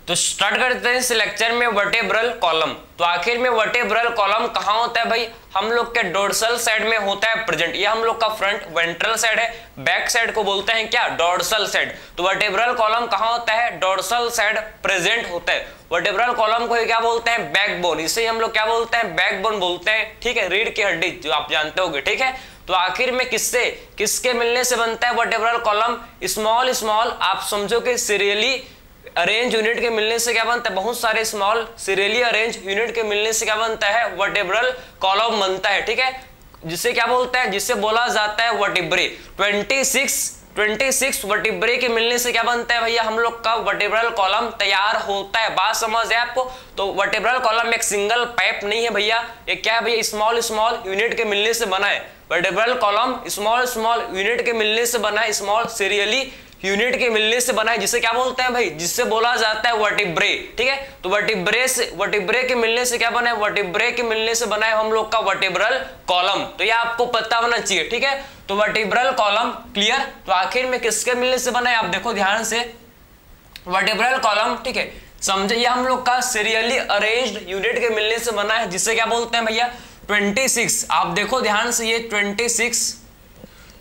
तो स्टार्ट करते हैं इस लेक्चर में वर्टेब्रल कॉलम। तो आखिर में वर्टेब्रल कॉलम कहाँ होता है भाई, हम लोग के डोर्सल साइड में होता है प्रेजेंट। ये हम लोग का फ्रंट वेंट्रल साइड है, बैक साइड को बोलते हैं क्या, डोर्सल साइड। तो वर्टेब्रल कॉलम कहाँ होता है, डोर्सल साइड प्रेजेंट होता है। वर्टेब्रल कॉलम को क्या बोलते हैं, बैकबोन। इसे हम लोग क्या बोलते हैं, बैकबोन बोलते हैं, ठीक है, रीढ़ की हड्डी जो आप जानते होंगे, ठीक है। तो आखिर में किसके मिलने से बनता है वर्टेब्रल कॉलम, स्मॉल स्मॉल आप समझो कि सीरियली अरेंज यूनिट के मिलने से क्या बनता है, बहुत सारे स्मॉल सीरियली अरेंज यूनिट के मिलने से क्या बनता है, वर्टेब्रल कॉलम बनता है, ठीक है। जिसे क्या बोलते हैं, जिसे बोला जाता है वर्टिब्रे। 26 वर्टिब्रे के मिलने से क्या बनता है भैया, हम लोग का वर्टेब्रल कॉलम तैयार होता है। बात समझ है आपको। तो वर्टेब्रल कॉलम एक सिंगल पाइप नहीं है भैया, ये क्या है भैया, स्मॉल स्मॉल यूनिट के मिलने से बना है। Vertebral column small small unit के मिलने से बना है, स्मॉल सीरियली यूनिट के मिलने से बना है, जिसे क्या बोलते हैं भाई, जिससे बोला जाता है वर्टिब्रे, ठीक है। तो वर्टिब्रे के मिलने से क्या बना है, वर्टिब्रे के मिलने से बना है हम लोग का वर्टेब्रल कॉलम। तो ये आपको पता होना चाहिए, ठीक है। तो वर्टेब्रल कॉलम क्लियर। तो आखिर में किसके मिलने से बना है, आप देखो ध्यान से, वर्टेब्रल कॉलम, ठीक है, समझे, ये हम लोग का सीरियली अरेंज्ड यूनिट के मिलने से बना है, जिसे क्या बोलते हैं भैया 26। आप देखो ध्यान से, ये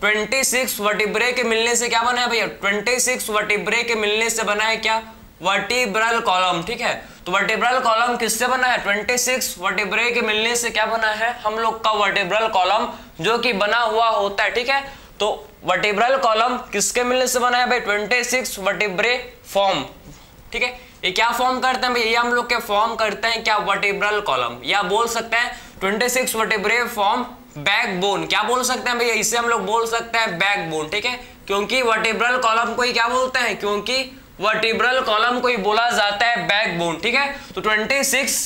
26 वर्टिब्रे के मिलने से क्या बना है भैया, 26 वर्टिब्रे के मिलने से बना है क्या, वर्टिब्रल कॉलम, ठीक है। तो वर्टिब्रल कॉलम किससे बना है, 26 वर्टिब्रे के मिलने से क्या बना है हम लोग का वर्टिब्रल कॉलम, जो कि बना हुआ होता है, ठीक है। तो वर्टिब्रल कॉलम किसके मिलने से बना है भाई, 26 वर्टिब्रे फॉर्म, ठीक है। ये क्या फॉर्म करते हैं भैया, ये हम लोग के फॉर्म करते हैं क्या, वर्टिब्रल कॉलम, या बोल सकते हैं 26 वर्टिब्रे फॉर्म बैकबोन। क्या बोल सकते हैं भैया, इसे हम लोग बोल सकते हैं बैकबोन, ठीक है। क्योंकि वर्टिब्रल कॉलम को ही क्या बोलते हैं, क्योंकि वर्टिब्रल कॉलम को ही बोला जाता है बैकबोन, ठीक है। तो 26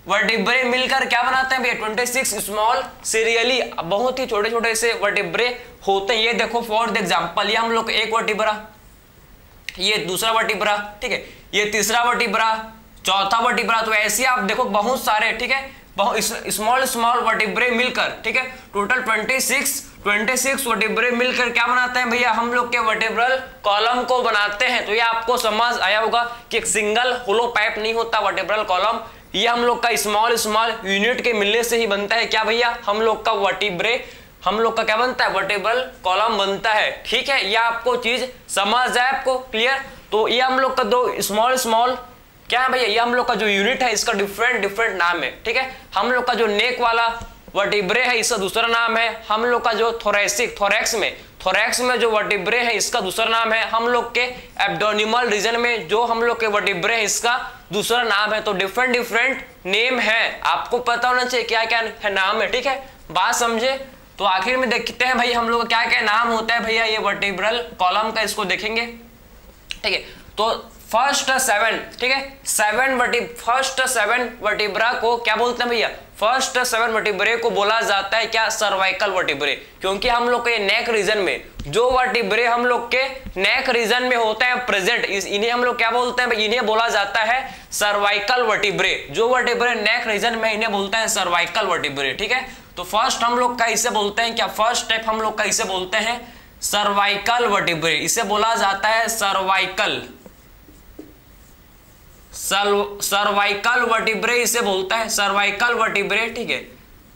वर्टिब्रे मिलकर क्या बनाते हैं भैया, 26 स्मॉल सीरियली बहुत ही छोटे छोटे से वर्टिब्रे होते हैं। ये देखो फॉर एग्जांपल, ये हम लोग एक वर्टिब्रा, ये दूसरा वर्टिब्रा, ठीक है, ये तीसरा वर्टिब्रा, चौथा वर्टिब्रा। तो ऐसे आप देखो बहुत सारे, ठीक है, स्मॉल स्मॉल वर्टिब्रे मिलकर, ठीक है, टोटल 26 वर्टिब्रे मिलकर क्या बनाते हैं भैया, हम लोग के वर्टिब्रल कॉलम को बनाते हैं। तो ये आपको समझ आया होगा कि एक सिंगल होलो पाइप नहीं होता वर्टिब्रल कॉलम, ये हम लोग का स्मॉल स्मॉल यूनिट के मिलने से ही बनता है क्या भैया, हम लोग का वर्टिब्रे, हम लोग का क्या बनता है, वर्टिब्रल कॉलम बनता है, ठीक है। ये आपको चीज समझ जाए, आपको क्लियर। तो ये हम लोग का दो स्मॉल स्मॉल क्या है भैया, ये हम लोग का जो यूनिट है इसका डिफरेंट नाम है, ठीक है। हम लोग का जो नेक वाला वर्टिब्रे है इसका दूसरा नाम है, हम लोग का जो थोरैक्स में जो वर्टिब्रे है इसका दूसरा नाम है, हम लोग के एब्डोमिनल रीजन में जो हम लोग के वर्टिब्रे है इसका दूसरा नाम है। तो डिफरेंट नेम है, आपको पता होना चाहिए क्या क्या है नाम है, ठीक है, बात समझे। तो आखिर में देखते हैं भाई हम लोग का क्या क्या नाम होता है भैया ये वर्टिब्रल कॉलम का, इसको देखेंगे, ठीक है। तो फर्स्ट 7, ठीक है, फर्स्ट 7 वर्टिब्रा को क्या बोलते हैं भैया, फर्स्ट 7 वर्टिब्रे को बोला जाता है क्या, सर्वाइकल वर्टिब्रे। क्योंकि हम लोग के नेक रीजन में जो वर्टिब्रे हम लोग के नेक रीजन में होते हैं प्रेजेंट, इन्हें हम लोग क्या बोलते हैं, इन्हें बोला जाता है सर्वाइकल वर्टिब्रे। जो वर्टिब्रे नेक रीजन में इन्हें बोलते हैं सर्वाइकल वर्टिब्रे, ठीक है। तो फर्स्ट हम लोग का इसे बोलते हैं क्या, फर्स्ट टाइप हम लोग का इसे बोलते हैं सर्वाइकल वर्टिब्रे, इसे बोला जाता है सर्वाइकल वर्टिब्रे इसे बोलता है, सर्वाइकल वर्टिब्रे, ठीक है,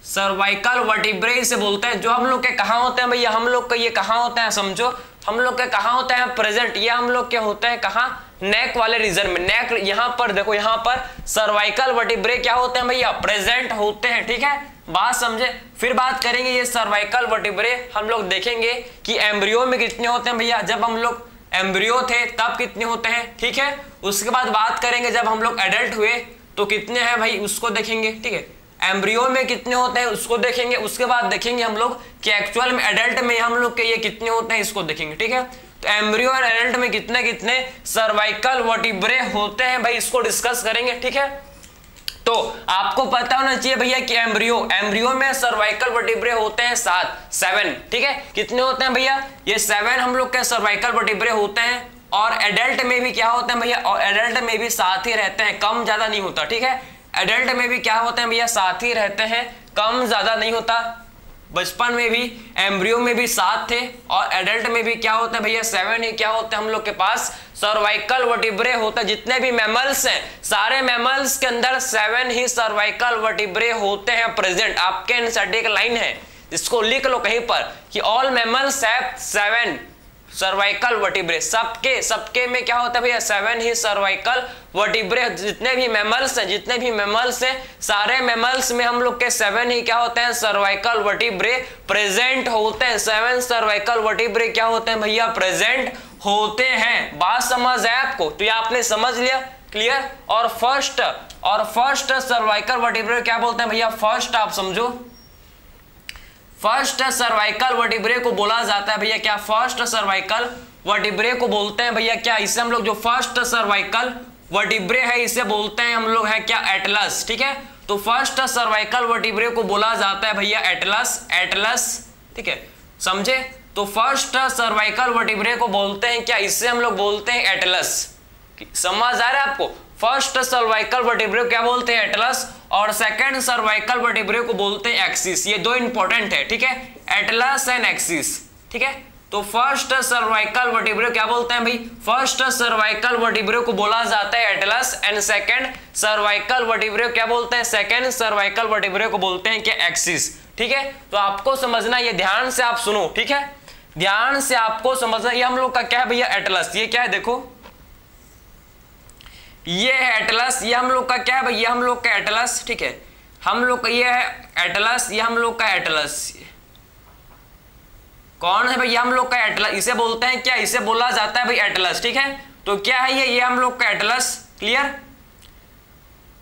सर्वाइकल वर्टिब्रे इसे बोलते हैं। जो हम लोग के कहाँ होते हैं भैया, हम लोग के ये कहाँ होते हैं, समझो, हम लोग के कहाँ होते हैं प्रेजेंट, ये हम लोग के होते हैं कहाँ, नेक वाले रीजन में। नेक यहाँ पर देखो, यहाँ पर सर्वाइकल वर्टिब्रे क्या होते हैं भैया, प्रेजेंट होते हैं, ठीक है, बात समझे। फिर बात करेंगे ये सर्वाइकल वर्टिब्रे, हम लोग देखेंगे कि एम्ब्रियो में कितने होते हैं भैया, जब हम लोग एम्ब्रियो थे तब कितने होते हैं, ठीक है। उसके बाद बात करेंगे जब हम लोग एडल्ट हुए तो कितने हैं भाई, उसको देखेंगे, ठीक है, एम्ब्रियो में कितने होते हैं उसको देखेंगे। उसके बाद देखेंगे हम लोग कि एक्चुअल में एडल्ट में हम लोग के ये कितने होते हैं, इसको देखेंगे, ठीक है। तो एम्ब्रियो और एडल्ट में कितने सर्वाइकल वर्टिब्रे होते हैं भाई, इसको डिस्कस करेंगे, ठीक है। तो आपको पता होना चाहिए भैया कि एम्ब्रियो में सर्वाइकल वर्टिब्रे होते हैं 7, ठीक है। कितने होते हैं भैया, ये 7 हम लोग के सर्वाइकल वर्टिब्रे होते हैं। और एडल्ट में भी क्या होते हैं भैया, और एडल्ट में भी साथ ही रहते हैं, कम ज्यादा नहीं होता, ठीक है। एडल्ट में भी क्या होते हैं भैया, साथ ही रहते हैं, कम ज्यादा नहीं होता। बचपन में भी, एम्ब्रियो में भी 7 थे और एडल्ट में भी क्या होता है भैया 7 ही क्या होते हैं हम लोग के पास सर्वाइकल वर्टिब्रे होते हैं। जितने भी मैमल्स हैं सारे मैमल्स के अंदर 7 ही सर्वाइकल वर्टिब्रे होते हैं प्रेजेंट। आपके एनसीईआरटी एक लाइन है, इसको लिख लो कहीं पर कि all mammals have 7 cervical vertebrae. सबके में क्या होता है भैया 7 ही सर्वाइकल वर्टिब्रे। जितने भी मैमल्स हैं सारे मैमल्स में हम लोग के 7 ही क्या होते हैं सर्वाइकल वर्टिब्रे प्रेजेंट होते हैं। 7 सर्वाइकल वर्टिब्रे क्या होते हैं भैया प्रेजेंट होते हैं। बात समझ है आपको? तो ये आपने समझ लिया, क्लियर। और फर्स्ट सर्वाइकल वर्टिब्रे क्या बोलते हैं भैया? फर्स्ट आप समझो, फर्स्ट सर्वाइकल वर्टिब्रे को बोला जाता है भैया क्या? फर्स्ट सर्वाइकल वर्टिब्रे को बोलते हैं भैया क्या? इसे हम लोग जो फर्स्ट सर्वाइकल वर्टिब्रे है इसे बोलते हैं हम लोग है क्या? एटलस। ठीक है, तो फर्स्ट सर्वाइकल वर्टिब्रे को बोला जाता है भैया एटलस। ठीक है, समझे? तो फर्स्ट सर्वाइकल वर्टिब्रे को बोलते हैं क्या? इससे हम लोग बोलते हैं एटलस। समझ आ रहा है आपको? फर्स्ट सर्वाइकल वर्टिब्रे क्या बोलते हैं? एटलस। और सेकंड सर्वाइकल वर्टिब्रे को बोलते हैं एक्सिस। ये दो इंपॉर्टेंट है, ठीक है, एटलस एंड एक्सिस। ठीक है, तो फर्स्ट सर्वाइकल वर्टिब्रे क्या बोलते हैं भाई? फर्स्ट सर्वाइकल वर्टिब्रे को बोला जाता है Atlas and second cervical vertebrae क्या बोलते हैं? सेकंड सर्वाइकल वर्टिब्रे को बोलते हैं क्या? एक्सिस। ठीक है, तो आपको समझना, ये ध्यान से आप सुनो, ठीक है, ध्यान से आपको समझना। ये हम लोग का क्या है भैया? एटलस। ये क्या है देखो, ये है एटलस। ये हम लोग का क्या है भाई? ये हम लोग का एटलस। ठीक है, हम लोग का ये है एटलस, ये हम लोग का एटलस। कौन है भाई? ये हम लोग का एटलस। इसे बोलते हैं क्या? इसे बोला जाता है भाई एटलस। ठीक है, तो क्या है ये हम लोग का एटलस। क्लियर?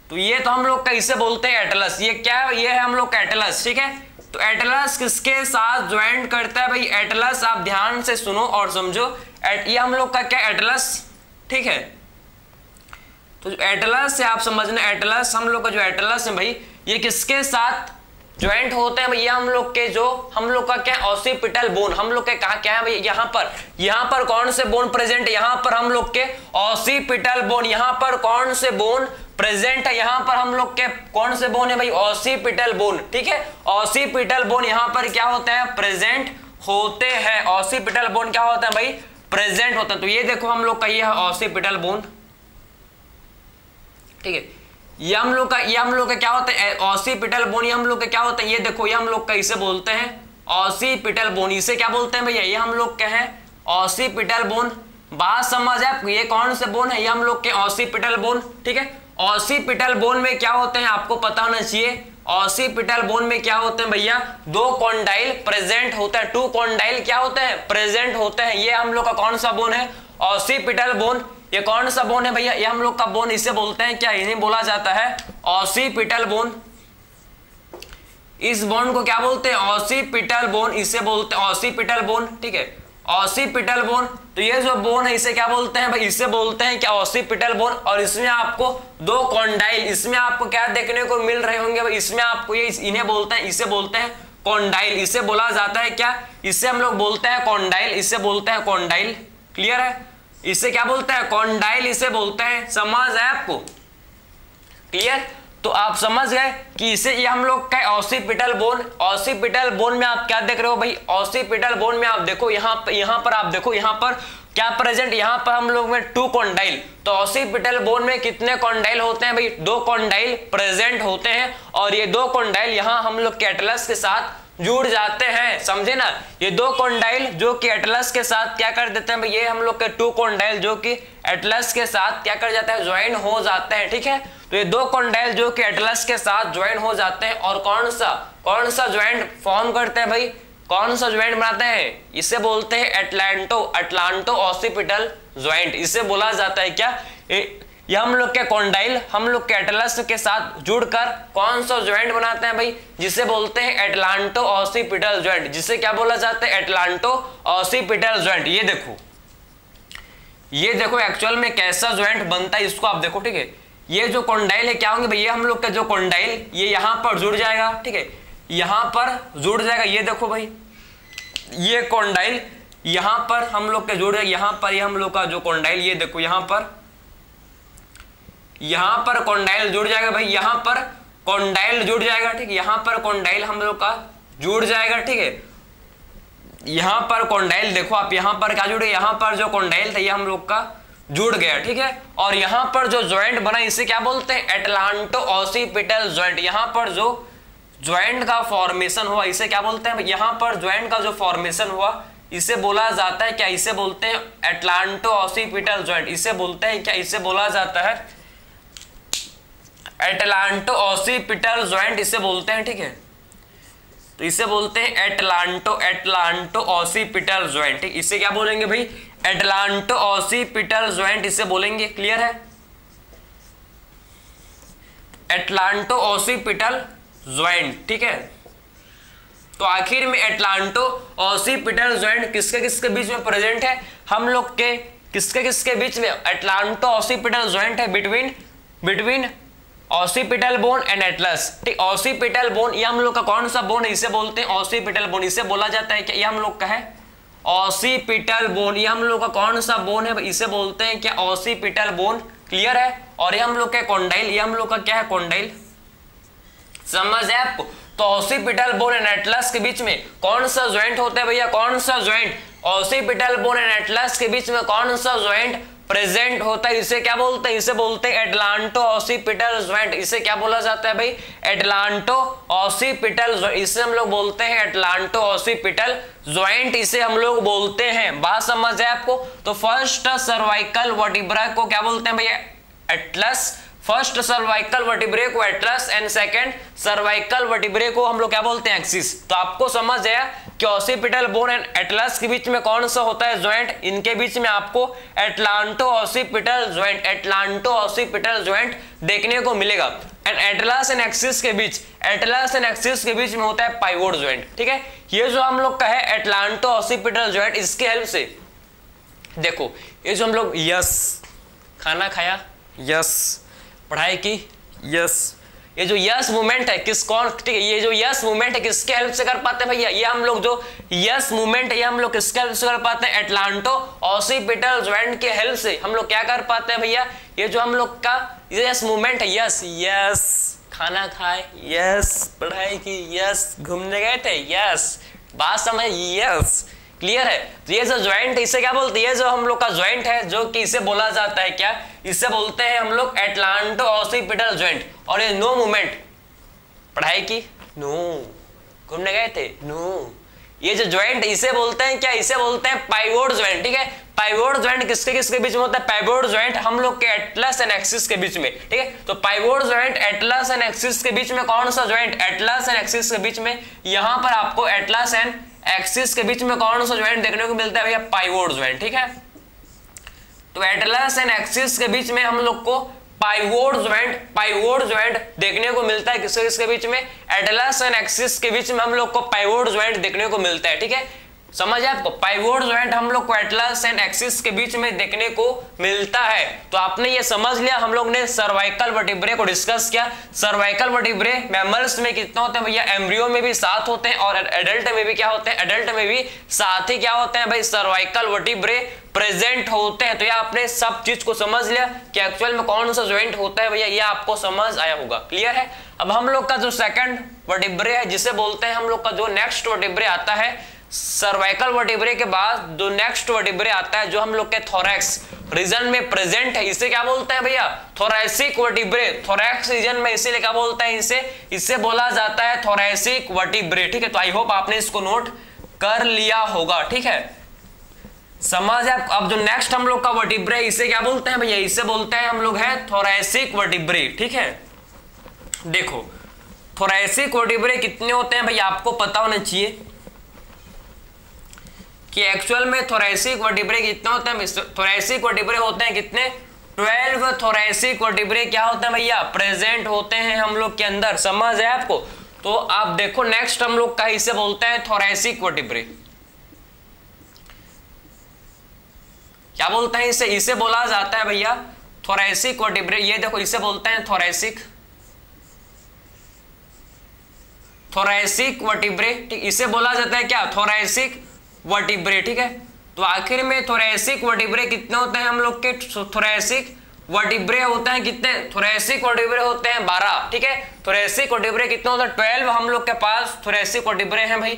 तो ये तो हम लोग का इसे बोलते हैं एटलस। ये क्या है? ये है हम लोग का एटलस। ठीक है, तो एटलस किसके साथ ज्वाइंट करता है भाई? एटलस। आप ध्यान से सुनो और समझो, ये हम लोग का क्या? एटलस। ठीक है, तो एटलस से आप समझना, एटलस हम लोग का जो एटलस है भाई ये किसके साथ ज्वाइंट होते हैं भाई? ये हम लोग के जो हम लोग का क्या? Occipital bone. हम लोग के कहा क्या है भाई? यहाँ पर कौन से बोन प्रेजेंट है? यहाँ पर हम लोग के ऑसिपिटल बोन। यहाँ पर कौन से बोन प्रेजेंट है? यहाँ पर हम लोग के कौन से बोन है भाई? Occipital bone. ठीक है, ऑसिपिटल बोन यहाँ पर क्या होते हैं? प्रेजेंट होते हैं। ऑसिपिटल बोन क्या होता है भाई? प्रेजेंट होता है। तो ये देखो हम लोग का ये है ऑसिपिटल बोन। ठीक है, ये हम लोग का क्या होता है? Occipital bone. ये हम लोग का क्या होता है? ये देखो, ये हम लोग का इसे बोलते हैं ऑसिपिटल बोन। इसे क्या बोलते हैं भैया? ये हम लोग के हैं ऑसिपिटल बोन। बात समझ है आपको? ये कौन से बोन है? ये हम लोग के ऑसिपिटल बोन। ठीक है, ऑसिपिटल बोन में क्या होते हैं आपको पता होना चाहिए। ऑसिपिटल बोन में क्या होते हैं भैया? 2 कॉन्डाइल प्रेजेंट होता है। 2 कॉन्डाइल क्या होते हैं? प्रेजेंट होते हैं। ये हम लोग का कौन सा बोन है? Occipital bone. ये कौन सा बोन है भैया? ये हम लोग का बोन इसे बोलते हैं क्या? इन्हें बोला जाता है ऑसिपिटल बोन। इस बोन को क्या बोलते हैं? Occipital bone. इसे बोलते हैं ऑसिपिटल बोन। ठीक है, ऑसिपिटल बोन। तो ये जो बोन है इसे क्या बोलते हैं भाई? इसे बोलते हैं क्या? Occipital bone. और इसमें आपको 2 कॉन्डाइल, इसमें आपको क्या देखने को मिल रहे होंगे भाई? इसमें आपको ये इन्हें बोलते हैं, इसे बोलते हैं कॉन्डाइल। इसे बोला जाता है क्या? इसे हम लोग बोलते हैं कॉन्डाइल। इसे बोलते हैं कॉन्डाइल। क्लियर है? इसे क्या बोलते हैं? कॉन्डाइल इसे बोलते हैं। समझ है आपको? क्लियर? तो आप समझ गए कि इसे ये हम लोग का ऑसिपिटल बोन। ऑसिपिटल बोन में आप क्या देख रहे हो भाई? ऑसिपिटल बोन में आप देखो, यहाँ पर आप देखो, यहाँ पर क्या प्रेजेंट? यहाँ पर हम लोग में 2 कॉन्डाइल। तो ऑसिपिटल बोन में कितने कॉन्डाइल होते हैं भाई? 2 कॉन्डाइल प्रेजेंट होते हैं। और ये 2 कॉन्डाइल यहाँ हम लोग के एटलस के साथ जुड़ जाते हैं। समझे ना? ये 2 कॉन्डाइल जो कि एटलस के साथ क्या कर देते हैं भाई? ये हम लोग के 2 कॉन्डाइल जो कि एटलस के साथ क्या कर जाता है? ज्वाइन हो जाते हैं। ठीक है, तो ये 2 कॉन्डाइल जो कि एटलस के साथ ज्वाइन हो जाते हैं और कौन सा ज्वाइंट फॉर्म करते हैं भाई? कौन सा ज्वाइंट बनाते हैं? इसे बोलते हैं अटलांटो ऑसिपिटल ज्वाइंट। इसे बोला जाता है क्या? ये हम लोग के कॉन्डाइल हम लोग के एटलस के साथ जुड़कर कौन सा ज्वाइंट बनाते हैं भाई? जिसे बोलते हैं एटलांटो ऑसिपिटल ज्वाइंट। जिसे क्या बोला जाता है? Atlanto occipital joint. ये देखो एक्चुअल में कैसा ज्वाइंट बनता है, इसको आप देखो। ठीक है, ये जो कॉन्डाइल है क्या होंगे भाई? ये हम लोग का जो कॉन्डाइल ये यहाँ पर जुड़ जाएगा। ठीक है, यहाँ पर जुड़ जाएगा। ये देखो भाई, ये कॉन्डाइल यहाँ पर हम लोग के जुड़ जाएगा। यहाँ पर ये हम लोग का जो कॉन्डाइल, ये देखो यहाँ पर कॉन्डाइल जुड़ जाएगा भाई। यहाँ पर कॉन्डाइल जुड़ जाएगा। ठीक, यहाँ पर कॉन्डाइल हम लोग का जुड़ जाएगा, ठीक है। यहां पर कॉन्डाइल देखो आप, यहां पर क्या जुड़े, यहां पर जो कॉन्डाइल था ये हम लोग का जुड़ गया, ठीक है। और यहां पर जो ज्वाइंट बना इसे क्या बोलते हैं, एटलांटो ऑसिपिटल ज्वाइंट। यहां पर जो ज्वाइंट का फॉर्मेशन हुआ इसे क्या बोलते हैं, यहां पर ज्वाइंट का जो फॉर्मेशन हुआ इसे बोला जाता है क्या, इसे बोलते हैं एटलांटो ऑसिपिटल ज्वाइंट। इसे बोलते हैं क्या, इसे बोला जाता है एटलांटो ऑसिपिटल ज्वाइंट, इसे बोलते हैं, ठीक है। तो इसे बोलते हैं एटलांटो ऑसिपिटल ज्वाइंट, ठीक। इसे क्या बोलेंगे भाई, एटलांटो ऑसिपिटल ज्वाइंट इसे बोलेंगे, क्लियर है। एटलांटो ऑसिपिटल ज्वाइंट, ठीक है। तो आखिर में एटलांटो ऑसिपिटल ज्वाइंट किसके किसके बीच में प्रेजेंट है, हम लोग के किसके किसके बीच में एटलांटो ऑसिपिटल ज्वाइंट है, between occipital bone and Atlas, ठीक। ऑसिपिटल बोन ये हम लोग का कौन सा बोन है, इसे बोलते हैं ऑसिपिटल बोन। इसे बोला जाता है क्या, ये हम लोग का है ऑसिपिटल बोन। ये हम लोग का कौन सा बोन है, इसे बोलते हैं क्या, ऑसिपिटल बोन, क्लियर है। और ये हम लोग का कॉन्डाइल, ये हम लोग का क्या है, कॉन्डाइल, समझ है आपको। तो ऑसिपिटल बोन एंड एटलस के बीच में कौन सा ज्वाइंट होता है भैया, कौन सा joint, occipital bone and Atlas के बीच में कौन सा ज्वाइंट प्रेजेंट होता है, इसे क्या बोलते हैं, इसे बोलते हैं एटलांटो ऑसिपिटल ज्वाइंट। इसे क्या बोला जाता है भाई, एटलांटो ऑसिपिटल ज्वाइंट। इसे हम लोग बोलते हैं एटलांटो ऑसिपिटल ज्वाइंट, इसे हम लोग बोलते हैं। बात समझ है आपको। तो फर्स्ट सर्वाइकल वर्टिब्रा को क्या बोलते हैं भैया, एटलस। फर्स्ट सर्वाइकल वर्टिब्रे को Atlas and second cervical vertebrae को हम लोग क्या बोलते हैं, एक्सिस। तो आपको समझ आया कि ऑसिपिटल बोन एंड एटलस के बीच में कौन सा होता है ज्वाइंट, इनके बीच में आपको atlanto occipital joint, atlanto occipital joint देखने को मिलेगा। एंड एटलस एंड एक्सिस के बीच, एटलस एंड एक्सिस के बीच में होता है पाइवोट ज्वाइंट, ठीक है। ये जो हम लोग का है एटलांटो ऑसिपिटल ज्वाइंट, इसके हेल्प से देखो ये जो हम लोग यस खाना खाया, यस पढ़ाई की, यस, ये जो यस मूवमेंट है किस कौन, ठीक है, ये जो यस मूवमेंट है किसके हेल्प से कर पाते हैं भैया, ये हम लोग जो यस मूवमेंट है ये हम लोग किसके हेल्प से कर पाते हैं, एटलांटो ऑसिपिटल ज्वाइंट के हेल्प से हम लोग क्या कर पाते हैं भैया, ये जो हम लोग का यस मूवमेंट है, यस यस खाना खाए, यस पढ़ाई की, यस घूमने गए थे, यस बात समझ, यस क्लियर है। तो ये जो ज्वाइंट इसे क्या बोलते हैं, ये जो हम लोग का ज्वाइंट है जो कि इसे बोला जाता है क्या, इसे बोलते हैं हम लोग एटलांटो ऑसिपिटल ज्वाइंट। और ये नो मूवमेंट, पढ़ाई की, नो, घूमने गए थे, नो, ये जो ज्वाइंट इसे बोलते हैं क्या, इसे बोलते हैं पाइवोट ज्वाइंट, ठीक है। पाइवोट ज्वाइंट किसके किसके बीच में होता है, पाइवोट ज्वाइंट हम लोग के एटलस एंड एक्सिस के बीच में, ठीक है। तो pivot joint Atlas and axis के बीच में कौन सा ज्वाइंट, एटलस एंड एक्सिस के बीच में, यहां पर आपको एटलस एंड एक्सिस के बीच में कौन सा ज्वाइंट देखने को मिलता है भैया, पाइवोट ज्वाइंट, ठीक है। तो एटलस एंड एक्सिस के बीच में हम लोग को पाइवोट ज्वाइंट देखने को मिलता है, किसके किसके बीच में, एटलस एंड एक्सिस के बीच में हम लोग को पाइवोट ज्वाइंट देखने को मिलता है, ठीक है। समझ आपको, पाइवोट ज्वाइंट हम लोग को एटलस एंड एक्सिस के बीच में देखने को मिलता है। तो आपने ये समझ लिया, हम लोग ने सर्वाइकल वर्टिब्रे को डिस्कस किया। सर्वाइकल वर्टिब्रे मैमल्स में कितना होते हैं भैया, एम्ब्रियो में भी 7 होते हैं और एडल्ट में भी क्या होते हैं, एडल्ट में भी 7 ही क्या होते हैं भाई, सर्वाइकल वर्टिब्रे प्रेजेंट होते हैं। तो ये आपने सब चीज को समझ लिया कि एक्चुअल में कौन सा ज्वाइंट होता है भैया, ये आपको समझ आया होगा, क्लियर है। अब हम लोग का जो सेकंड वर्टिब्रे है जिसे बोलते हैं हम लोग का जो नेक्स्ट वर्टिब्रे आता है, सर्वाइकल वर्टिब्रे के बाद जो नेक्स्ट वर्टिब्रे आता है जो हम लोग के थोरैक्स रीजन में प्रेजेंट है, इसे क्या बोलते हैं भैया, थोरैसिक वर्टिब्रे। थोरैक्स रीजन में इसीलिए क्या बोलते हैं, इसे बोला जाता है थोरैसिक वर्टिब्रे, ठीक है। तो आई होप आपने इसको नोट कर लिया होगा, ठीक है, समझ आप। अब जो नेक्स्ट हम लोग का वर्टिब्रे इसे क्या बोलते हैं भैया, इसे बोलते हैं हम लोग है थोरैसिक वर्टिब्रे, ठीक है। देखो थोरैसिक वर्टिब्रे कितने होते हैं भैया, आपको पता होना चाहिए कि एक्चुअल में थोरैसिक वर्टिब्रे कितने होते हैं, थोरैसिक वर्टिब्रे होते हैं कितने, 12 थोरैसिक वर्टिब्रे क्या होते हैं भैया, प्रेजेंट होते हैं हम लोग के अंदर, समझ है आपको। तो आप देखो नेक्स्ट हम लोग का इसे बोलते हैं थोरैसिक वर्टिब्रे, क्या बोलते हैं इसे बोला जाता है भैया थोरैसिक वर्टिब्रे। ये देखो इसे बोलते हैं थोरैसिक वर्टिब्रे, ठीक, इसे बोला जाता है क्या, थोरैसिक वर्टिब्रे, ठीक है। तो आखिर में थोरैसिक वर्टिब्रे कितने होते हैं हम लोग के, थोरैसिक वर्टिब्रे होते हैं कितने, थोरेसिक वर्टिब्रे होते हैं 12, ठीक है। थोरेसिक वर्टिब्रे कितने होते हैं 12 हम लोग के पास थोरेसिक वर्टिब्रे हैं भाई,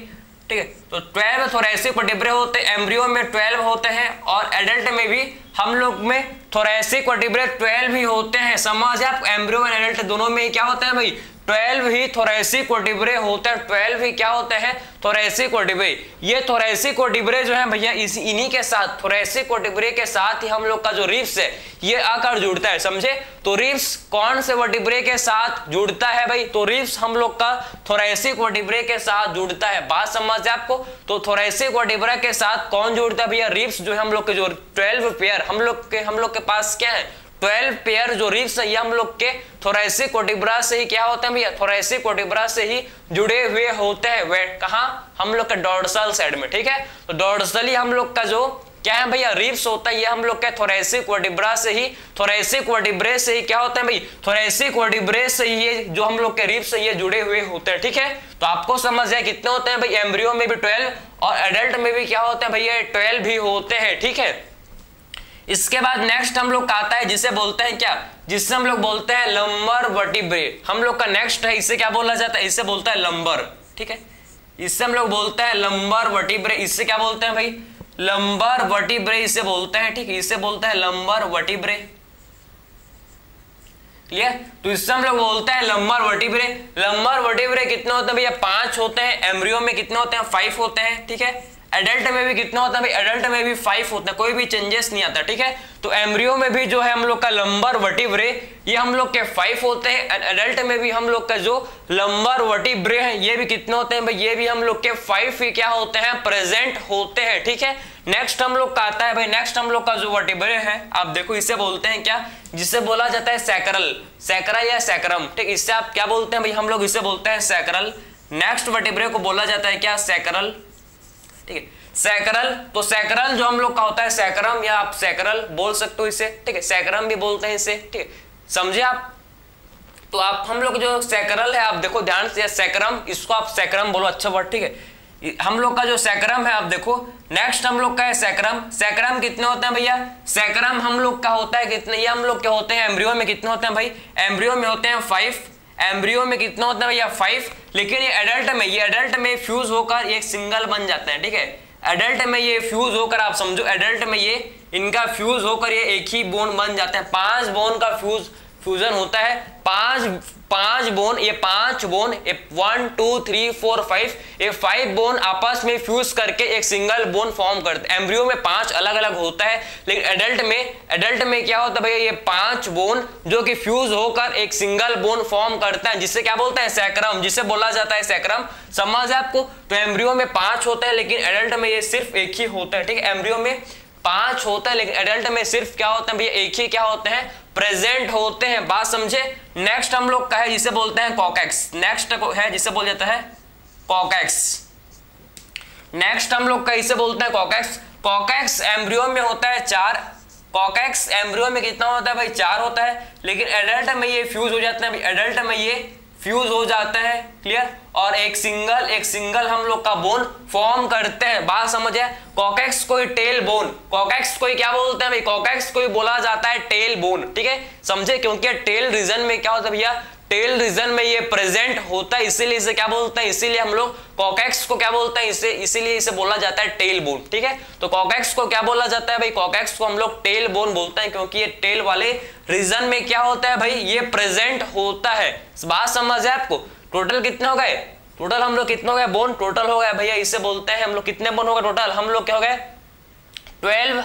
ठीक है। तो 12 थोरेसिक वर्टिब्रे होते हैं, एम्ब्रियो में 12 होते हैं और एडल्ट में भी हम लोग में थोरेसिक वर्टिब्रे 12 ही होते हैं। समझ आप, एम्ब्रियो एंड एडल्ट दोनों में क्या होता है भाई 12 ही थोरेसिक वर्टिब्रे होते हैं, 12 ही क्या होते हैं थोरेसिक वर्टिब्रे। ये थोरेसिक वर्टिब्रे जो है भैया इन्हीं के साथ, थोरेसिक वर्टिब्रे के साथ ही हम लोग का जो रिब्स है ये आकर जुड़ता है, समझे। तो रिब्स कौन से वर्टिब्रे के साथ जुड़ता है भाई, तो रिब्स हम लोग का थोरेसिक वर्टिब्रे के साथ जुड़ता है। बात समझ है आपको, तो थोरेसिक वर्टिब्रा के साथ कौन जुड़ता है भैया, रिब्स जो है हम लोग के जो 12 पेयर हम लोग के पास क्या है 12 पेयर जो रिब्स है ये हम लोग के थोरेसिक वर्टिब्रा से ही क्या होते हैं भैया, थोरेसिक वर्टिब्रा से ही जुड़े हुए होते हैं। वे कहां, हम लोग के डॉर्सल साइड में, ठीक है। तो डॉर्सली हम लोग का जो क्या है भैया रिब्स होता है ये हम लोग के थोरेसिक वर्टिब्रा से ही, थोरेसिक वर्टिब्रे से ही क्या होता है भाई, थोरेसिक वर्टिब्रे से ही ये जो हम लोग के रिब्स है ये जुड़े हुए होते हैं, ठीक है। तो आपको समझ है कितने होते हैं भाई, एम्ब्रियो में भी 12 और एडल्ट में भी क्या होते हैं भैया 12 भी होते हैं, ठीक है। इसके बाद नेक्स्ट हम लोग का आता है जिसे बोलते हैं क्या, जिससे हम लोग बोलते हैं लंबर वर्टिब्रे। हम लोग का नेक्स्ट है, इससे क्या बोला जाता है, इससे बोलता है लंबर, ठीक है। इससे हम लोग बोलते हैं लंबर वर्टिब्रे। इससे क्या बोलते हैं भाई, लंबर वर्टिब्रे इसे बोलते हैं, ठीक है। इससे बोलते हैं लंबर वर्टिब्रे, क्लियर। तो इससे हम लोग बोलते हैं लंबर वर्टिब्रे। लंबर वर्टिब्रे कितने होते हैं भैया 5 होते हैं, एम्ब्रियो में कितने होते हैं 5 होते हैं, ठीक है। एडल्ट में भी कितना होता है भाई, एडल्ट में भी 5 होता है, कोई भी चेंजेस नहीं आता, ठीक है। तो एम्ब्रियो में भी जो है हम लोग का लंबर वर्टिब्रे ये हम लोग के 5 होते हैं, एडल्ट में भी हम लोग का जो लंबर वर्टिब्रे है ये भी कितने होते हैं भाई, ये भी हम लोग के 5 ही क्या होते हैं प्रेजेंट होते हैं, ठीक है। नेक्स्ट हम लोग का आता है भाई, नेक्स्ट हम लोग का जो वर्टिब्रे है आप देखो इसे बोलते हैं क्या, जिसे बोला जाता है सैक्रल, सैकरा या सैक्रम, ठीक। इससे आप क्या बोलते हैं भाई, हम लोग इसे बोलते हैं सैक्रल। नेक्स्ट वर्टिब्रे को बोला जाता है क्या, सैक्रल, ठीक है। सैक्रल, तो सैक्रल जो हम लोग का होता है सैक्रम, या आप सैक्रल बोल सकते हो इसे, ठीक है। सैक्रम भी बोलते हैं इसे, ठीक है, समझे आप। तो आप हम लोग जो सैक्रल है आप देखो ध्यान से, सैक्रम इसको आप सैक्रम बोलो, अच्छा वर्ड, ठीक है। हम लोग का जो सैक्रम है आप देखो, नेक्स्ट हम लोग का है सैक्रम। सैक्रम कितने होते हैं भैया, सैक्रम हम लोग का होता है कितने, ये हम लोग के होते हैं एम्ब्रियो में कितने होते हैं भाई, एम्ब्रियो में होते हैं 5, एम्ब्रियो में कितना होता है भैया 5। लेकिन ये एडल्ट में फ्यूज होकर एक सिंगल बन जाते हैं, ठीक है। एडल्ट में ये फ्यूज होकर आप समझो, एडल्ट में ये इनका फ्यूज होकर ये एक ही बोन बन जाते हैं। 5 बोन का फ्यूजन होता है, 5 बोन, ये 5 बोन, 1 2 3 4 5, ये 5 बोन आपस में फ्यूज करके एक सिंगल बोन फॉर्म करते हैं। एम्ब्रियो में 5 अलग अलग होता है, लेकिन एडल्ट में क्या होता है भैया, ये 5 बोन जो कि फ्यूज होकर एक सिंगल बोन फॉर्म करता है, जिससे क्या बोलते हैं सैक्रम, जिसे बोला जाता है सैक्रम। समझ है आपको। तो एम्ब्रियो में 5 होता है, लेकिन एडल्ट में ये सिर्फ एक ही होता है, ठीक है। एम्ब्रियो में 5 होता है, लेकिन एडल्ट में सिर्फ क्या होता है भैया, एक ही क्या होते हैं प्रेजेंट होते हैं। बात समझे। नेक्स्ट हम लोग का है जिसे बोलते हैं कॉकैक्स। नेक्स्ट है जिसे बोला जाता है कॉकैक्स। नेक्स्ट हम लोग का इसे बोलते हैं कॉकैक्स। कॉकैक्स एम्ब्रियो में होता है 4। कॉकैक्स एम्ब्रियो में कितना होता है भाई 4 होता है, लेकिन एडल्ट में ये फ्यूज हो जाता है, एडल्ट में ये फ्यूज हो जाता है, क्लियर। और एक सिंगल हम लोग का बोन फॉर्म करते हैं। बात समझ है। कॉकैक्स को टेल बोन, कॉकैक्स को क्या बोलते हैं भाई, कॉकैक्स को बोला जाता है टेल बोन, ठीक है, समझे। क्योंकि टेल रीजन में क्या होता है भैया, टेल रीजन में ये प्रेजेंट होता है, इसीलिए इसे क्या बोलते हैं, इसीलिए हम लोग कॉकैक्स को क्या बोलते हैं, इसीलिए इसे बोला जाता है टेल बोन, ठीक है। तो कॉकैक्स को क्या बोला जाता है भाई, कॉकैक्स को हम लोग टेल बोन बोलते हैं, क्योंकि ये टेल वाले रीजन में क्या होता है भाई, ये प्रेजेंट होता है। बात समझ है आपको। टोटल कितने हो गए, टोटल हम लोग कितने हो गए बोन, टोटल हो गया भैया, इसे बोलते हैं हम लोग कितने बोन हो गए टोटल, हम लोग क्या हो गए 12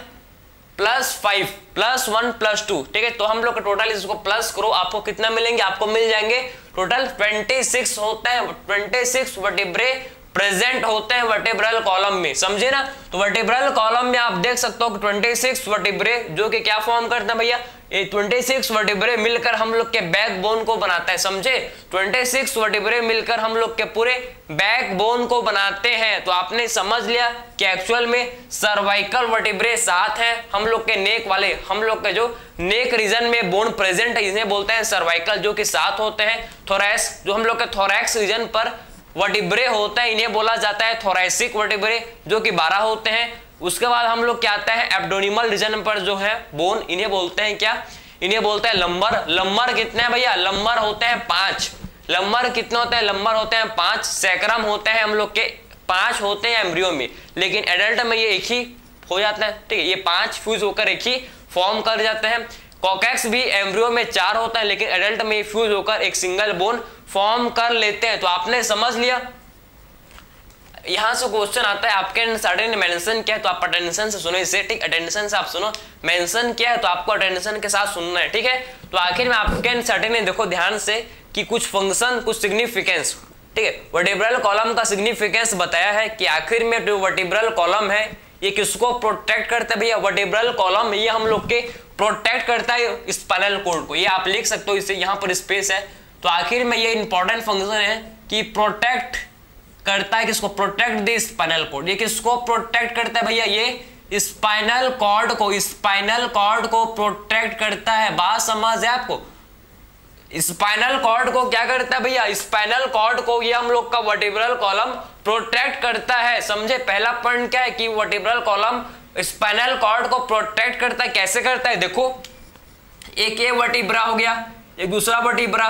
+ 5 + 1 + 2, ठीक है। तो हम लोग का टोटल इसको प्लस करो, आपको कितना मिलेंगे, आपको मिल जाएंगे टोटल 26 होते हैं, 26 वर्टिब्रे प्रेजेंट होते हैं वर्टिब्रल कॉलम में, समझे ना। तो वर्टिब्रल कॉलम में आप देख सकते हो कि 26 वर्टिब्रे जो कि क्या फॉर्म करते हैं भैया, ये 26 वर्टिब्रे मिलकर हम लोग के बैकबोन को बनाता है, समझे। 26 वर्टिब्रे मिलकर हम लोग के पूरे बैकबोन को बनाते हैं। तो आपने समझ लिया कि एक्चुअल में सर्वाइकल वर्टिब्रे 7 हैं, हम लोग के नेक वाले, हम लोग के जो नेक रीजन में बोन प्रेजेंट है इन्हें बोलते हैं सर्वाइकल, जो कि 7 होते हैं। थोरैक्स जो हम लोग के थोरैक्स रीजन पर वर्टिब्रे होता है इन्हें बोला जाता है थोरैसिक वर्टिब्रे, जो कि 12 होते हैं। उसके बाद हम लोग क्या आता है एब्डोमिनल रीजन पर जो है बोन, इन्हें बोलते हैं क्या, इन्हें बोलते हैं लंबर। लंबर कितने हैं भैया? लंबर होते हैं 5। लंबर कितने होते हैं? लंबर होते हैं 5। सैकरम होते हैं हम लोग के 5 होते हैं एम्ब्रियो में, लेकिन एडल्ट में ये एक ही हो जाता है, ठीक है। ये 5 फ्यूज होकर एक ही फॉर्म कर जाते हैं। कॉकेक्स भी एम्ब्रियो में 4 होता है, लेकिन एडल्ट में फ्यूज होकर एक सिंगल बोन फॉर्म कर लेते हैं। तो आपने समझ लिया। यहां से क्वेश्चन आता है आपके सर्टेन मेंशन क्या है, तो आप अटेंशन से सुनो इसे, ठीक। अटेंशन से आप सुनो, मेंशन क्या है तो आपको अटेंशन के साथ सुनना है, ठीक है। तो आखिर में आपके सर्टेन ने देखो ध्यान से कि कुछ फंक्शन, कुछ सिग्निफिकेंस, ठीक है। वर्टिब्रल कॉलम का सिग्निफिकेंस बताया है कि आखिर में जो वर्टिब्रल कॉलम है ये किसको प्रोटेक्ट करता है भैया? वर्टिब्रल कॉलम ये हम लोग के प्रोटेक्ट करता है स्पाइनल कॉर्ड को। ये आप लिख सकते हो, इसे यहाँ पर स्पेस है। तो आखिर में ये इंपॉर्टेंट फंक्शन है कि प्रोटेक्ट करता है किसको? Protect the spinal cord. ये किसको प्रोटेक्ट करता है भैया? ये स्पाइनल कॉर्ड को, स्पाइनल कॉर्ड को प्रोटेक्ट करता है। बात समझ है आपको? स्पाइनल कॉर्ड को क्या करता है भैया? स्पाइनल कॉर्ड को ये हम लोग का वर्टिब्रल कॉलम प्रोटेक्ट करता है, समझे। पहला पॉइंट क्या है कि वर्टिब्रल कॉलम स्पाइनल कॉर्ड को प्रोटेक्ट करता है। कैसे करता है? देखो, एक ये वर्टिब्रा हो गया, एक दूसरा वर्टिब्रा,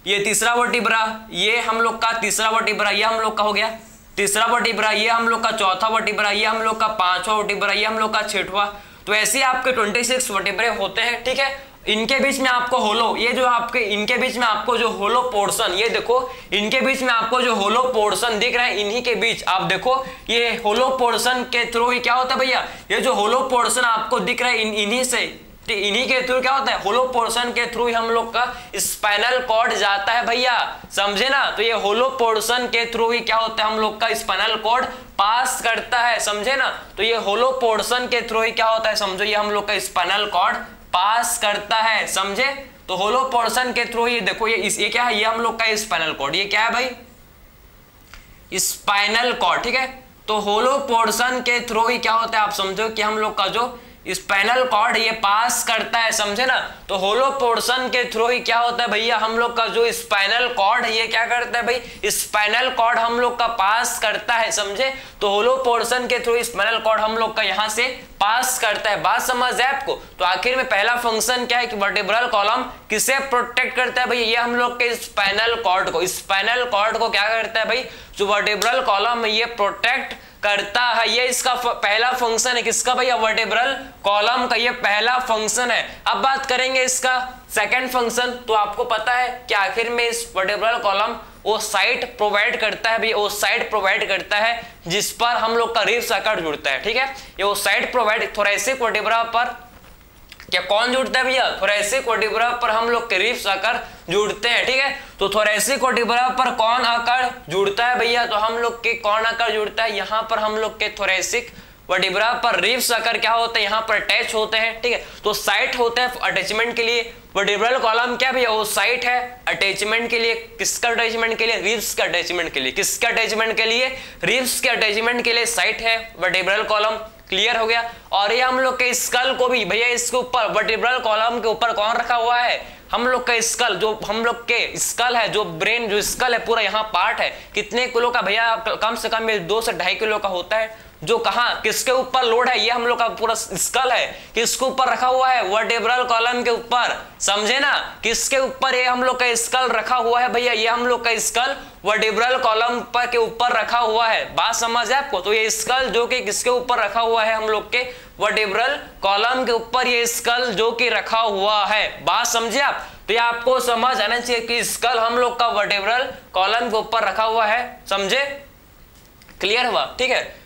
ये तीसरा वर्टिब्रा, ये हम लोग का तीसरा वर्टिब्रा, ये हम लोग का हो गया तीसरा वर्टिब्रा, ये हम लोग का चौथा वर्टिब्रा, ये हम लोग का 5वां वर्टिब्रा, ये हम लोग का 6वां। तो ऐसे आपके 26 वर्टिब्रे होते हैं, ठीक है। इनके बीच में आपको होलो, ये जो आपके इनके बीच में आपको जो होलो पोर्शन, ये देखो इनके बीच में आपको जो होलो पोर्शन दिख रहा है, इन्हीं के बीच आप देखो ये होलो पोर्शन के थ्रू ही क्या होता है भैया? ये जो होलो पोर्शन आपको दिख रहा है इन्हीं से, इन्हीं के थ्रू क्या होता है? होलो पोर्शन के थ्रू ही हम लोग का स्पाइनल कॉर्ड जाता है भैया, समझे ना। तो ये होलो पोर्शन के थ्रू ही क्या होता है? हम लोग का स्पाइनल कॉर्ड पास करता है, समझे ना। तो ये होलो पोर्शन के थ्रू ही क्या होता है? समझो, ये हम लोग का स्पाइनल कॉर्ड पास करता है, समझे। तो होलो पोर्शन के थ्रू ही देखो ये क्या है? ये हम लोग का स्पाइनल कॉर्ड, ये क्या है भाई? स्पाइनल कॉर्ड, ठीक है। तो होलो पोर्शन के थ्रू ही क्या होता है? आप समझो कि हम लोग का जो स्पाइनल कॉर्ड ये पास करता है, समझे ना। तो होलो पोर्शन के थ्रू ही क्या होता है भैया? हम लोग का जो स्पाइनल कॉर्ड ये क्या करता है भाई? स्पाइनल कॉर्ड हम लोग का पास करता है, समझे। तो होलो पोर्शन के थ्रू स्पाइनल कॉर्ड हम लोग का यहां से पास करता है। बात समझ है आपको? तो आखिर में पहला फंक्शन क्या है कि वर्टिब्रल कॉलम किसे प्रोटेक्ट करता है भैया? ये हम लोग के स्पाइनल कॉर्ड को, स्पाइनल कॉर्ड को क्या करता है भाई? जो वर्टिब्रल कॉलम है ये प्रोटेक्ट करता है। ये इसका पहला फंक्शन है, किसका भैया? वर्टिब्रल कॉलम का, ये पहला फंक्शन है। अब बात करेंगे इसका सेकंड फंक्शन। तो आपको पता है कि आखिर में इस वर्टिब्रल कॉलम वो साइट प्रोवाइड करता है भैया, वो साइट प्रोवाइड करता है जिस पर हम लोग का रिब सर्कट जुड़ता है, ठीक है। ये वो साइट प्रोवाइड थोरैसिक वर्टिब्रा पर क्या कौन जुड़ता है भैया? थोरैसिक वर्टिब्रा पर हम लोग के रिब्स आकर जुड़ते हैं, ठीक है। तो थोरैसिक वर्टिब्रा पर कौन आकर जुड़ता है भैया? तो हम लोग के कौन आकर जुड़ता है? यहाँ पर हम लोग के थोरैसिक वर्टिब्रा पर रिब्स आकर क्या होते हैं? यहाँ पर अटैच होते हैं, ठीक है। तो साइट होता है अटैचमेंट के लिए। वर्टिब्रल कॉलम क्या भैया? वो साइट है अटैचमेंट के लिए। किसका अटैचमेंट के लिए? रिब्स के अटैचमेंट के लिए। किसके अटैचमेंट के लिए? रिब्स के अटैचमेंट के लिए साइट है वर्टिब्रल कॉलम। क्लियर हो गया। और ये हम लोग के स्कल को भी भैया इसके ऊपर वर्टिब्रल कॉलम के ऊपर कौन रखा हुआ है? हम लोग का स्कल, जो हम लोग के स्कल है, जो ब्रेन जो स्कल है पूरा यहाँ पार्ट है, कितने किलो का भैया? कम से कम 2 से 2.5 किलो का होता है। जो कहाँ किसके ऊपर लोड है? ये हम लोग का पूरा स्कल है, किसके ऊपर रखा हुआ है? वर्टिब्रल कॉलम के ऊपर, समझे ना। किसके ऊपर? ये हम लोग का स्कल रखा हुआ है भैया, ये हम लोग का स्कल वर्टिब्रल कॉलम पर के ऊपर रखा हुआ है। बात समझ है आपको? तो ये स्कल जो कि किसके ऊपर रखा हुआ है? हम लोग के वर्टिब्रल कॉलम के ऊपर ये स्कल जो कि रखा हुआ है। बात समझे आप? तो ये आपको समझ आना चाहिए कि स्कल हम लोग का वर्टिब्रल कॉलम के ऊपर रखा हुआ है, समझे। क्लियर हुआ? ठीक है,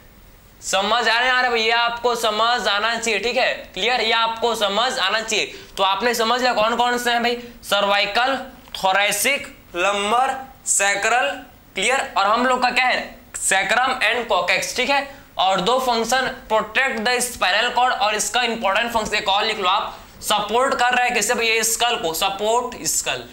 समझ आ रहा है भैया? आपको समझ आना चाहिए, ठीक है। क्लियर? ये आपको समझ आना चाहिए। तो आपने समझ लिया कौन कौन से हैं भाई? Cervical, thoracic, lumbar, sacral. Clear? और हम लोग का क्या है? सैक्रम एंड कॉकेक्स, ठीक है। और 2 function protect the spinal cord, और इसका इंपॉर्टेंट फंक्शन एक और लिख लो आप, सपोर्ट कर रहा है किसे भैया? स्कल को। Support skull,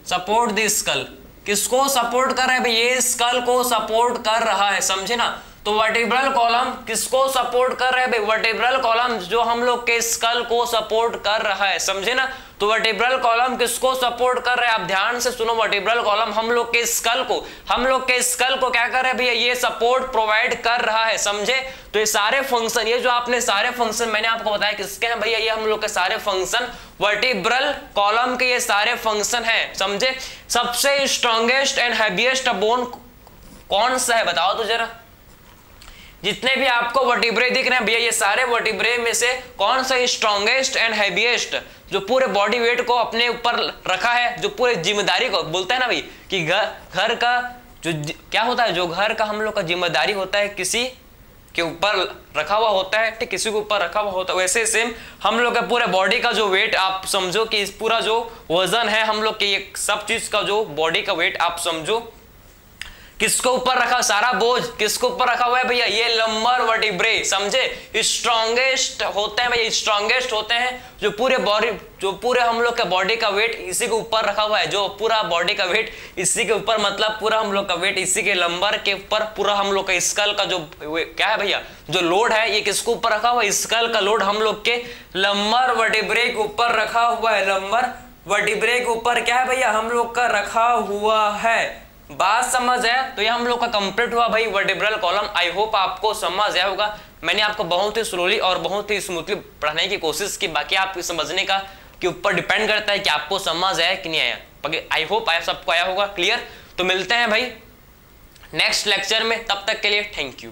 support the skull. किसको सपोर्ट कर रहा है भाई? ये स्कल को सपोर्ट कर रहा है, समझे ना। तो वर्टिब्रल कॉलम किसको सपोर्ट कर रहे हैं भाई? वर्टिब्रल कॉलम जो हम लोग के स्कल को सपोर्ट कर रहा है, समझे ना? तो वर्टिब्रल कॉलम किसको सपोर्ट कर रहे हैं? आप ध्यान से सुनो, वर्टिब्रल कॉलम हम लोग के स्कल को क्या कर रहे हैं भैया? ये सपोर्ट प्रोवाइड कर रहा है, समझे? तो ये सारे फंक्शन, ये जो आपने सारे फंक्शन मैंने आपको बताया किसके हैं भैया? ये हम लोग के सारे फंक्शन वर्टिब्रल कॉलम के ये सारे फंक्शन हैं, समझे? सबसे स्ट्रॉन्गेस्ट एंड हैवीएस्ट बोन कौन सा है बताओ तो जरा। जितने भी आपको वर्टिब्रे दिख रहे हैं भैया, ये सारे वर्टिब्रे में से कौन सा स्ट्रॉन्गेस्ट एंड हैवीएस्ट, जो पूरे बॉडी वेट को अपने ऊपर रखा है, जो पूरे जिम्मेदारी को बोलते हैं ना भाई कि घर का जो क्या होता है, जो घर का हम लोग का जिम्मेदारी होता है किसी के ऊपर रखा हुआ होता है, ठीक, किसी के ऊपर रखा हुआ होता है, वैसे सेम हम लोग का पूरे बॉडी का जो वेट आप समझो कि इस पूरा जो वजन है हम लोग के, ये सब चीज का जो बॉडी का वेट आप समझो किसको ऊपर रखा, सारा बोझ किसको ऊपर रखा हुआ है भैया? ये लंबर वर्टिब्रे, समझे? स्ट्रॉन्गेस्ट होते हैं भैया, स्ट्रॉन्गेस्ट होते हैं जो पूरे हम लोग का बॉडी का वेट इसी के ऊपर रखा हुआ है, जो पूरा बॉडी का वेट इसी के ऊपर, मतलब पूरा हम लोग का वेट इसी के लंबर के ऊपर, पूरा हम लोग का स्कल का जो क्या है भैया, जो लोड है ये किसको ऊपर रखा हुआ है? स्कल का लोड हम लोग के लंबर वर्टिब्रे के ऊपर रखा हुआ है, लंबर वर्टिब्रे के ऊपर क्या है भैया? हम लोग का रखा हुआ है। बात समझ है? तो ये हम लोग का कंप्लीट हुआ भाई वर्टिब्रल कॉलम। आई होप आपको समझ आया होगा। मैंने आपको बहुत ही स्लोली और बहुत ही स्मूथली पढ़ाने की कोशिश की, बाकी आपको समझने का के ऊपर डिपेंड करता है कि आपको समझ आया कि नहीं आया। बाकी आई होप आया, सबको आया होगा, क्लियर। तो मिलते हैं भाई नेक्स्ट लेक्चर में, तब तक के लिए थैंक यू।